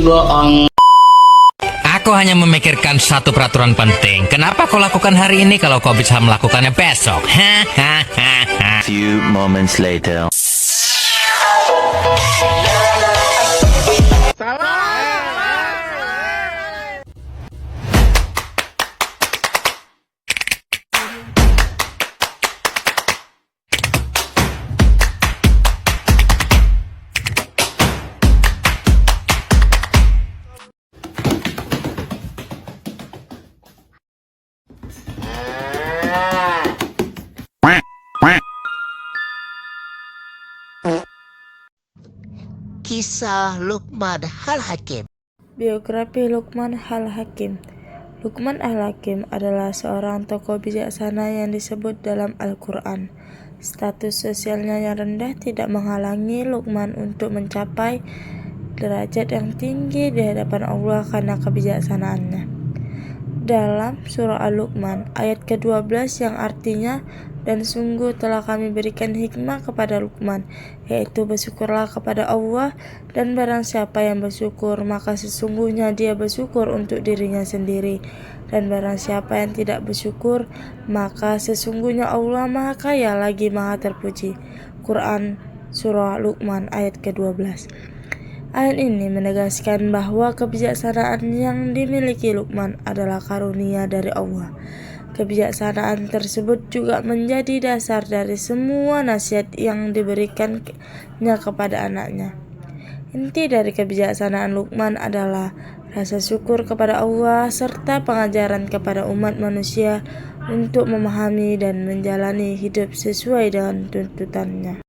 bohong. Aku hanya memikirkan satu peraturan penting. Kenapa kau lakukan hari ini kalau kau bisa melakukannya besok? Few moments later. Kisah Luqman Al-Hakim. Biografi Luqman Al-Hakim. Luqman Al-Hakim adalah seorang tokoh bijaksana yang disebut dalam Al-Quran. Status sosialnya yang rendah tidak menghalangi Luqman untuk mencapai derajat yang tinggi di hadapan Allah karena kebijaksanaannya. Dalam surah Al-Luqman ayat ke-12 yang artinya, dan sungguh telah kami berikan hikmah kepada Luqman, yaitu bersyukurlah kepada Allah, dan barang siapa yang bersyukur maka sesungguhnya dia bersyukur untuk dirinya sendiri, dan barang siapa yang tidak bersyukur maka sesungguhnya Allah Maha Kaya lagi Maha Terpuji. Quran Surah Luqman ayat ke-12. Ayat ini menegaskan bahwa kebijaksanaan yang dimiliki Luqman adalah karunia dari Allah. Kebijaksanaan tersebut juga menjadi dasar dari semua nasihat yang diberikannya kepada anaknya. Inti dari kebijaksanaan Luqman adalah rasa syukur kepada Allah serta pengajaran kepada umat manusia untuk memahami dan menjalani hidup sesuai dengan tuntutannya.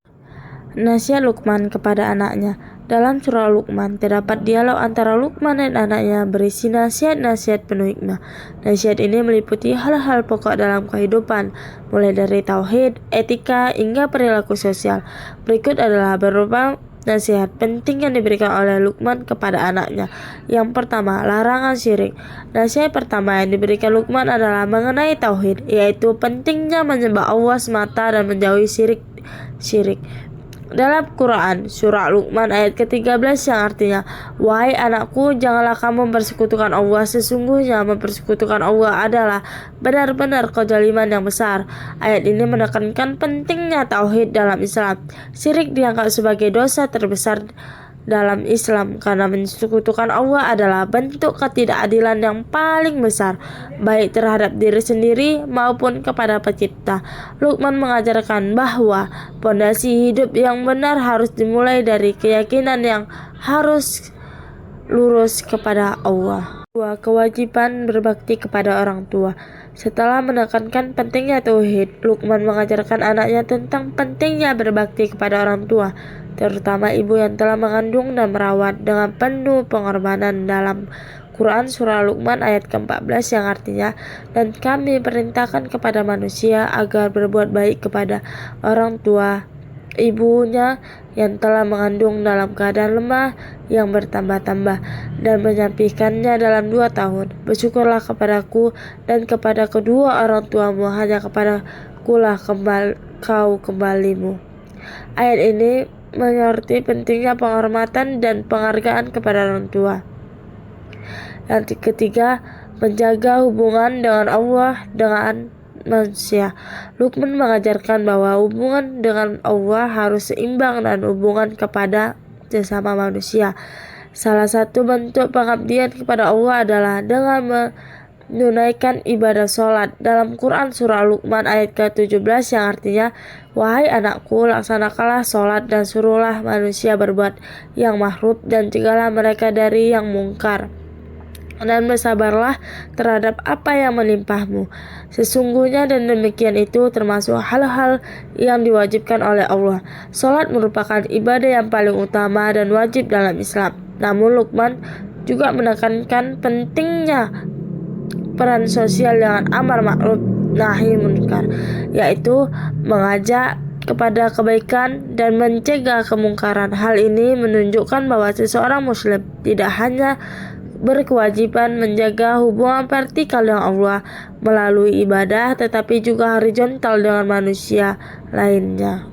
Nasihat Luqman kepada anaknya. Dalam surah Luqman terdapat dialog antara Luqman dan anaknya berisi nasihat-nasihat penuh hikmah. Nasihat ini meliputi hal-hal pokok dalam kehidupan, mulai dari tauhid, etika, hingga perilaku sosial. Berikut adalah beberapa nasihat penting yang diberikan oleh Luqman kepada anaknya. Yang pertama, larangan syirik. Nasihat pertama yang diberikan Luqman adalah mengenai tauhid, yaitu pentingnya menyembah Allah semata dan menjauhi syirik. Dalam Quran surah Luqman ayat ke-13 yang artinya, wahai anakku, janganlah kamu mempersekutukan Allah, sesungguhnya mempersekutukan Allah adalah benar-benar kezaliman yang besar. Ayat ini menekankan pentingnya tauhid dalam Islam. Syirik dianggap sebagai dosa terbesar dalam Islam karena mensekutukan Allah adalah bentuk ketidakadilan yang paling besar, baik terhadap diri sendiri maupun kepada pencipta. Luqman mengajarkan bahwa pondasi hidup yang benar harus dimulai dari keyakinan yang harus lurus kepada Allah. Kewajiban berbakti kepada orang tua. Setelah menekankan pentingnya tauhid, Luqman mengajarkan anaknya tentang pentingnya berbakti kepada orang tua, terutama ibu yang telah mengandung dan merawat dengan penuh pengorbanan. Dalam Quran surah Luqman ayat ke-14 yang artinya, dan kami perintahkan kepada manusia agar berbuat baik kepada orang tua ibunya yang telah mengandung dalam keadaan lemah yang bertambah-tambah dan menyampaikannya dalam 2 tahun. Bersyukurlah kepadaku dan kepada kedua orang tuamu, hanya kepadakulah kau kembalimu. Ayat ini menyoroti pentingnya penghormatan dan penghargaan kepada orang tua. Yang ketiga, menjaga hubungan dengan Allah dengan manusia. Luqman mengajarkan bahwa hubungan dengan Allah harus seimbang dan hubungan kepada sesama manusia. Salah satu bentuk pengabdian kepada Allah adalah dengan menunaikan ibadah sholat. Dalam Quran surah Luqman ayat ke-17 yang artinya, wahai anakku, laksanakanlah sholat dan suruhlah manusia berbuat yang ma'ruf dan cegahlah mereka dari yang mungkar, dan bersabarlah terhadap apa yang menimpahmu. Sesungguhnya dan demikian itu termasuk hal-hal yang diwajibkan oleh Allah. Salat merupakan ibadah yang paling utama dan wajib dalam Islam. Namun Luqman juga menekankan pentingnya peran sosial dengan amar ma'ruf nahi munkar, yaitu mengajak kepada kebaikan dan mencegah kemungkaran. Hal ini menunjukkan bahwa seseorang muslim tidak hanya berkewajiban menjaga hubungan vertikal dengan Allah melalui ibadah, tetapi juga horizontal dengan manusia lainnya.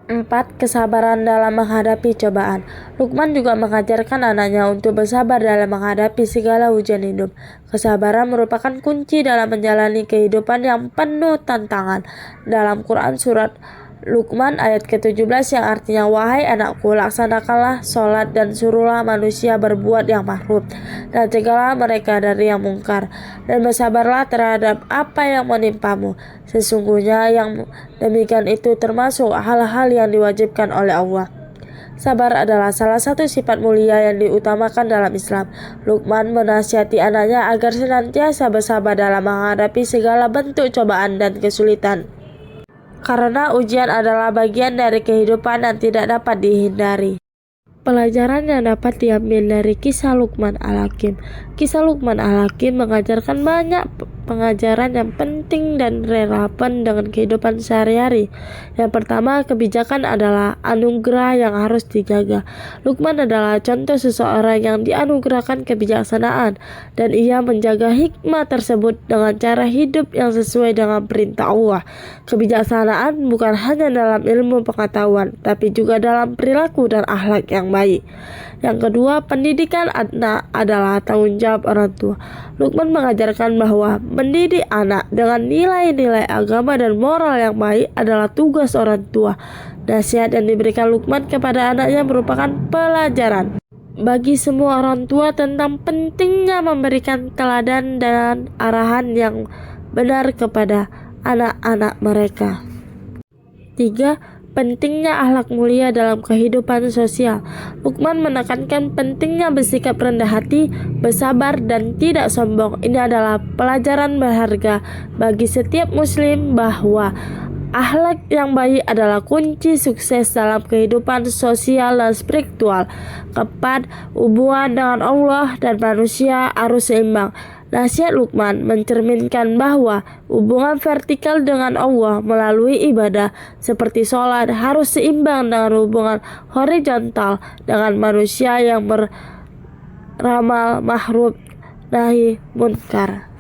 4. Kesabaran dalam menghadapi cobaan. Luqman juga mengajarkan anaknya untuk bersabar dalam menghadapi segala ujian hidup. Kesabaran merupakan kunci dalam menjalani kehidupan yang penuh tantangan. Dalam Quran surat Luqman ayat ke-17 yang artinya, wahai anakku, laksanakanlah sholat dan suruhlah manusia berbuat yang ma'ruf dan cegahlah mereka dari yang mungkar, dan bersabarlah terhadap apa yang menimpamu. Sesungguhnya yang demikian itu termasuk hal-hal yang diwajibkan oleh Allah. Sabar adalah salah satu sifat mulia yang diutamakan dalam Islam. Luqman menasihati anaknya agar senantiasa bersabar dalam menghadapi segala bentuk cobaan dan kesulitan. Karena ujian adalah bagian dari kehidupan yang tidak dapat dihindari. Pelajaran yang dapat diambil dari kisah Luqman Al-Hakim. Kisah Luqman Al-Hakim mengajarkan banyak pengajaran yang penting dan relevan dengan kehidupan sehari-hari. Yang pertama, kebijakan adalah anugerah yang harus dijaga. Luqman adalah contoh seseorang yang dianugerahkan kebijaksanaan, dan ia menjaga hikmah tersebut dengan cara hidup yang sesuai dengan perintah Allah. Kebijaksanaan bukan hanya dalam ilmu pengetahuan, tapi juga dalam perilaku dan akhlak yang baik. Yang kedua, pendidikan anak adalah tanggung jawab orang tua. Luqman mengajarkan bahwa mendidik anak dengan nilai-nilai agama dan moral yang baik adalah tugas orang tua. Nasihat yang diberikan Luqman kepada anaknya merupakan pelajaran bagi semua orang tua tentang pentingnya memberikan teladan dan arahan yang benar kepada anak-anak mereka. 3. Pentingnya akhlak mulia dalam kehidupan sosial. Luqman menekankan pentingnya bersikap rendah hati, bersabar, dan tidak sombong. Ini adalah pelajaran berharga bagi setiap muslim bahwa akhlak yang baik adalah kunci sukses dalam kehidupan sosial dan spiritual. Keempat, hubungan dengan Allah dan manusia harus seimbang. Nasihat Luqman mencerminkan bahwa hubungan vertikal dengan Allah melalui ibadah seperti sholat harus seimbang dengan hubungan horizontal dengan manusia yang beramal ma'ruf nahi munkar.